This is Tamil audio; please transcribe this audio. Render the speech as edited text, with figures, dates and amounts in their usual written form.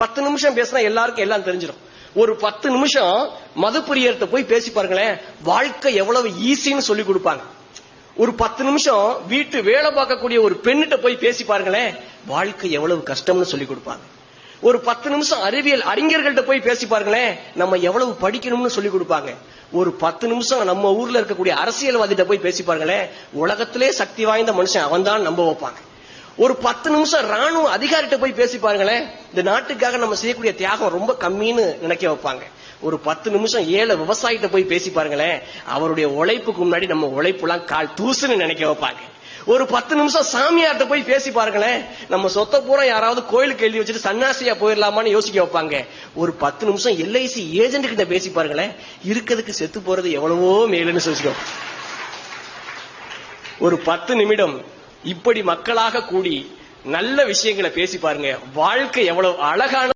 10 நிமிஷம் பேசினா எல்லாருக்கும் எல்லாம் தெரிஞ்சிடும். ஒரு 10 நிமிஷம் மதுப்பிரியர்கிட்ட போய் பேசி பாருங்களேன், வாழ்க்கை எவ்வளவு ஈஸின்னு சொல்லி கொடுப்பாங்க. ஒரு 10 நிமிஷம் வீட்டு வேலை பார்க்கக்கூடிய ஒரு பெண்ணிட்ட போய் பேசி பாருங்களேன், வாழ்க்கை எவ்வளவு கஷ்டம்னு சொல்லி கொடுப்பாங்க. ஒரு 10 நிமிஷம் அறிவியல் அறிஞர்கள்ட்ட போய் பேசி பாருங்களேன், நம்ம எவ்வளவு படிக்கணும்னு சொல்லி கொடுப்பாங்க. ஒரு 10 நிமிஷம் நம்ம ஊர்ல இருக்கக்கூடிய அரசியல்வாதிட்ட போய் பேசி பாருங்களேன், உலகத்திலே சக்தி வாய்ந்த மனுஷன் அவன் தான் நம்ப வைப்பாங்க. ஒரு 10 நிமிஷம் ராணுவ அதிகாரிட்ட போய் பேசி பாருங்களேன், இந்த நாட்டுக்காக நம்ம செய்யக்கூடிய தியாகம் ரொம்ப கம்மின்னு நினைக்க வைப்பாங்க. ஒரு 10 நிமிஷம் ஏழை விவசாயிட்ட போய் பேசி பாருங்களேன், அவருடைய உழைப்புக்கு முன்னாடி நம்ம உழைப்புலாம் கால் தூசுன்னு நினைக்க வைப்பாங்க. ஒரு 10 நிமிஷம் சாமியார்ட்ட போய் பேசி பாருங்களேன், நம்ம சொத்த பூரா யாராவது கோயிலுக்கு எழுதி வச்சுட்டு சன்னியாசியா போயிடலாமான்னு யோசிக்க வைப்பாங்க. ஒரு 10 நிமிஷம் எல்ஐசி ஏஜென்ட் கிட்ட பேசி பாருங்களேன், இருக்கிறதுக்கு செத்து போறது எவ்வளவோ மேலுன்னு யோசிக்க. ஒரு 10 நிமிடம் இப்படி மக்களாக கூடி நல்ல விஷயங்களை பேசி பாருங்க, வாழ்க்கை எவ்வளவு அழகான